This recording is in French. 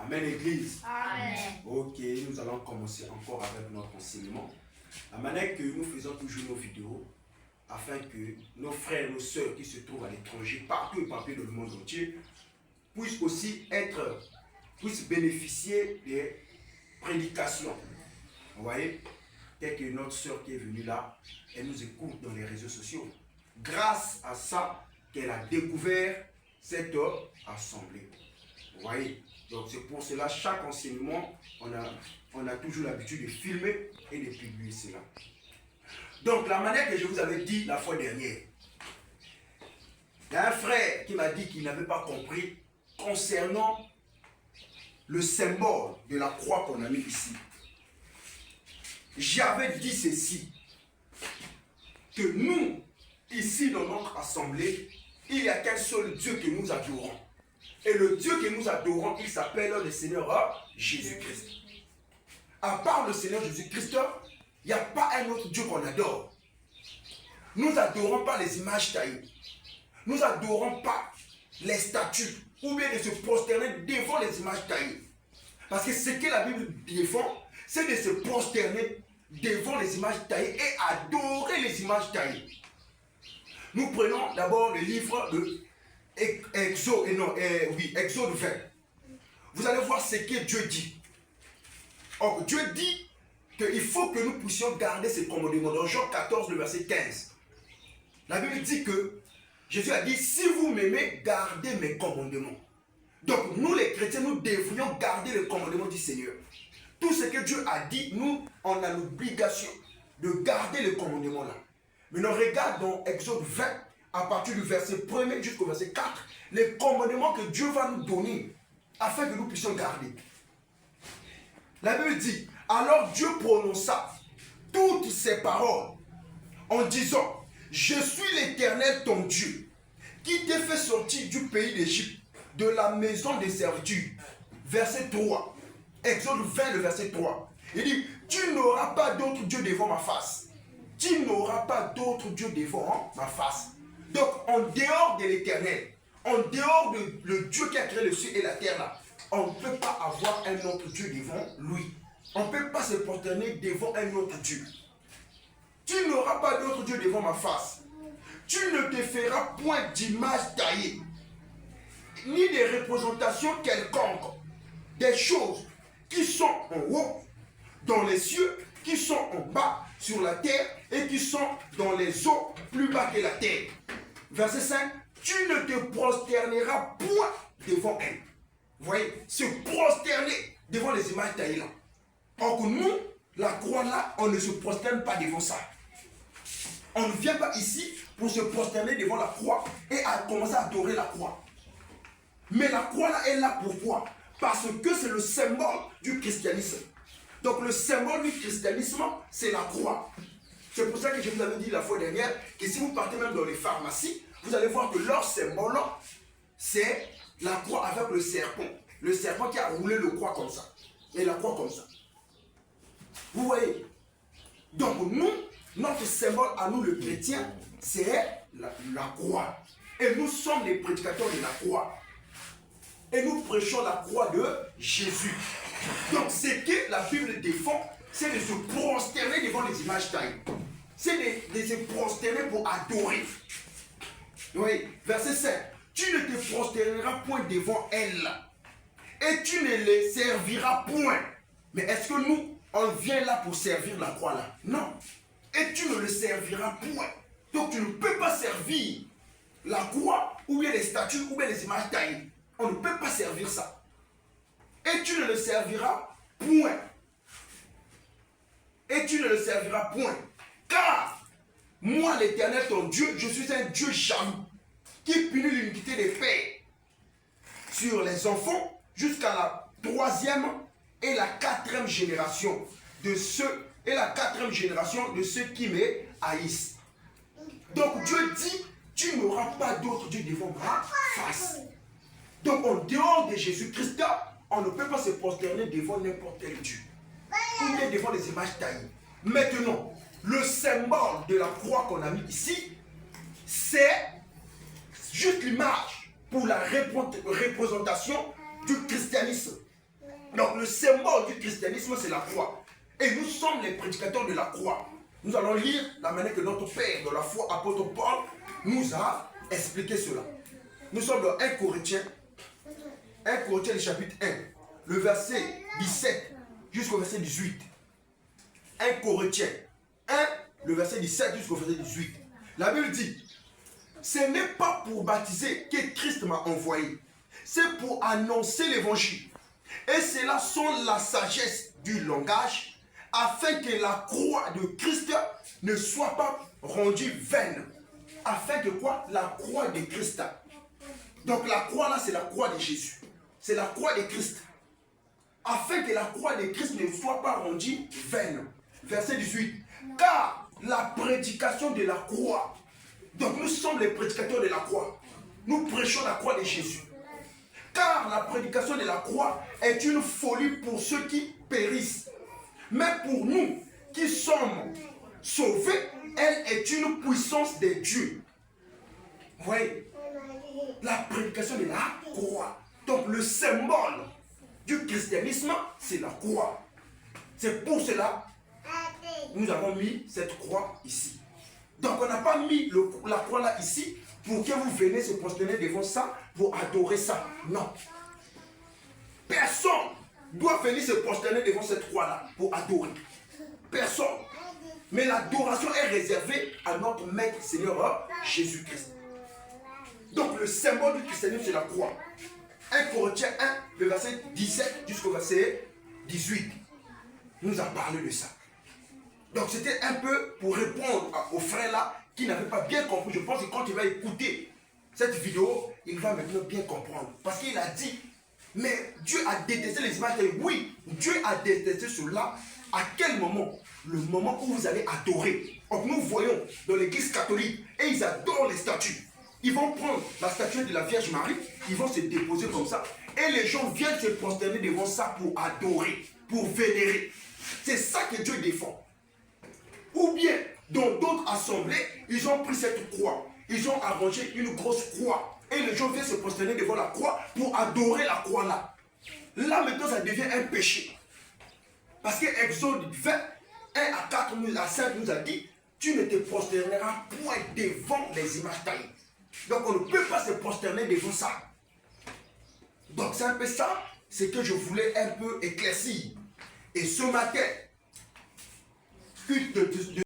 Amen, Église. Amen. Ok, nous allons commencer encore avec notre enseignement. La manière que nous faisons toujours nos vidéos, afin que nos frères et nos sœurs qui se trouvent à l'étranger, partout et partout dans le monde entier, puissent aussi puissent bénéficier des prédications. Vous voyez, tel que notre sœur qui est venue là, elle nous écoute dans les réseaux sociaux. Grâce à ça qu'elle a découvert cette assemblée. Vous voyez, donc c'est pour cela, chaque enseignement, on a toujours l'habitude de filmer et de publier cela. Donc la manière que je vous avais dit la fois dernière, il y a un frère qui m'a dit qu'il n'avait pas compris concernant le symbole de la croix qu'on a mis ici. J'avais dit ceci, que nous, ici dans notre assemblée, il n'y a qu'un seul Dieu que nous adorons. Et le Dieu que nous adorons, il s'appelle le Seigneur Jésus-Christ. À part le Seigneur Jésus-Christ, il n'y a pas un autre Dieu qu'on adore. Nous n'adorons pas les images taillées. Nous n'adorons pas les statues ou bien de se prosterner devant les images taillées. Parce que ce que la Bible défend, c'est de se prosterner devant les images taillées et adorer les images taillées. Nous prenons d'abord le livre de Exode 20. Vous allez voir ce que Dieu dit. Or, Dieu dit qu'il faut que nous puissions garder ses commandements. Dans Jean 14, le verset 15. La Bible dit que Jésus a dit, si vous m'aimez, gardez mes commandements. Donc, nous les chrétiens, nous devrions garder les commandements du Seigneur. Tout ce que Dieu a dit, nous, on a l'obligation de garder les commandements là. Maintenant, regarde dans Exode 20, à partir du verset 1er jusqu'au verset 4, les commandements que Dieu va nous donner afin que nous puissions garder. La Bible dit, alors Dieu prononça toutes ces paroles en disant, je suis l'Éternel ton Dieu, qui t'ai fait sortir du pays d'Égypte, de la maison des servitudes. Verset 3. Exode 20, le verset 3. Il dit, tu n'auras pas d'autre Dieu devant ma face. Tu n'auras pas d'autre Dieu devant ma face. Donc, en dehors de l'Éternel, en dehors de le Dieu qui a créé le ciel et la terre là, on ne peut pas avoir un autre Dieu devant lui. On ne peut pas se prosterner devant un autre Dieu. Tu n'auras pas d'autre Dieu devant ma face. Tu ne te feras point d'image taillée, ni de représentation quelconque, des choses qui sont en haut, dans les cieux, qui sont en bas, sur la terre, et qui sont dans les eaux, plus bas que la terre. Verset 5, tu ne te prosterneras point devant elle. Vous voyez, se prosterner devant les images taillées là. Or que nous, la croix là, on ne se prosterne pas devant ça. On ne vient pas ici pour se prosterner devant la croix et à commencer à adorer la croix. Mais la croix là est là pourquoi? Parce que c'est le symbole du christianisme. Donc le symbole du christianisme, c'est la croix. C'est pour ça que je vous avais dit la fois dernière que si vous partez même dans les pharmacies, vous allez voir que leur symbole, c'est la croix avec le serpent. Le serpent qui a roulé le croix comme ça. Et la croix comme ça. Vous voyez? Donc nous, notre symbole à nous, le chrétien, c'est la croix. Et nous sommes les prédicateurs de la croix. Et nous prêchons la croix de Jésus. Donc ce que la Bible défend, c'est de se prosterner devant les images taillées. C'est de se prosterner pour adorer. Oui, verset 7. Tu ne te prosterneras point devant elle. Et tu ne les serviras point. Mais est-ce que nous, on vient là pour servir la croix là? Non. Et tu ne le serviras point. Donc tu ne peux pas servir la croix, ou bien les statues, ou bien les images taillées. On ne peut pas servir ça. Et tu ne le serviras point. Et tu ne le serviras point. Car moi, l'Éternel, ton Dieu, je suis un Dieu jaloux, qui punit l'iniquité des pères sur les enfants jusqu'à la 3e et la 4e génération de ceux de ceux qui me haïssent. Donc Dieu dit, tu n'auras pas d'autre Dieu devant ma face. Donc en dehors de Jésus-Christ, on ne peut pas se prosterner devant n'importe quel Dieu. Ou bien devant les images taillées. Maintenant, le symbole de la croix qu'on a mis ici, c'est juste l'image pour la représentation du christianisme. le symbole du christianisme, c'est la croix. Et nous sommes les prédicateurs de la croix. Nous allons lire la manière que notre Père de la foi, apôtre Paul, nous a expliqué cela. Nous sommes dans 1 Corinthiens, le chapitre 1, le verset 17 jusqu'au verset 18. 1 Corinthiens 1, le verset 17 jusqu'au verset 18. La Bible dit, ce n'est pas pour baptiser que Christ m'a envoyé, c'est pour annoncer l'évangile. Et cela sont la sagesse du langage, afin que la croix de Christ ne soit pas rendue vaine. Afin que quoi? La croix de Christ. Donc la croix là, c'est la croix de Jésus. C'est la croix de Christ. Afin que la croix de Christ ne soit pas rendue vaine. Verset 18. Car la prédication de la croix, donc nous sommes les prédicateurs de la croix. Nous prêchons la croix de Jésus. Car la prédication de la croix est une folie pour ceux qui périssent. Mais pour nous qui sommes sauvés, elle est une puissance de Dieu. Vous voyez? La prédication de la croix. Donc le symbole du christianisme, c'est la croix. C'est pour cela que nous avons mis cette croix ici. Donc on n'a pas mis la croix là ici pour que vous venez se prosterner devant ça, pour adorer ça. Non. Personne doit venir se prosterner devant cette croix là pour adorer. Personne. Mais l'adoration est réservée à notre Maître Seigneur Jésus-Christ. Donc le symbole du christianisme, c'est la croix. 1 Corinthiens 1, le verset 17 jusqu'au verset 18, nous a parlé de ça. Donc c'était un peu pour répondre aux frères là qui n'avaient pas bien compris. Je pense que quand il va écouter cette vidéo, il va maintenant bien comprendre. Parce qu'il a dit, mais Dieu a détesté les images. Oui, Dieu a détesté cela. À quel moment? Le moment où vous allez adorer. Donc nous voyons dans l'église catholique, et ils adorent les statues. Ils vont prendre la statue de la Vierge Marie, ils vont se déposer comme ça, et les gens viennent se prosterner devant ça pour adorer, pour vénérer. C'est ça que Dieu défend. Ou bien, dans d'autres assemblées, ils ont pris cette croix, ils ont arrangé une grosse croix, et les gens viennent se prosterner devant la croix pour adorer la croix là. Là maintenant, ça devient un péché. Parce que Exode 20, 1 à 4, à 5 nous a dit, tu ne te prosterneras point devant les images taillées. Donc on ne peut pas se prosterner devant ça. Donc c'est un peu ça, c'est que je voulais un peu éclaircir. Et ce matin, culte de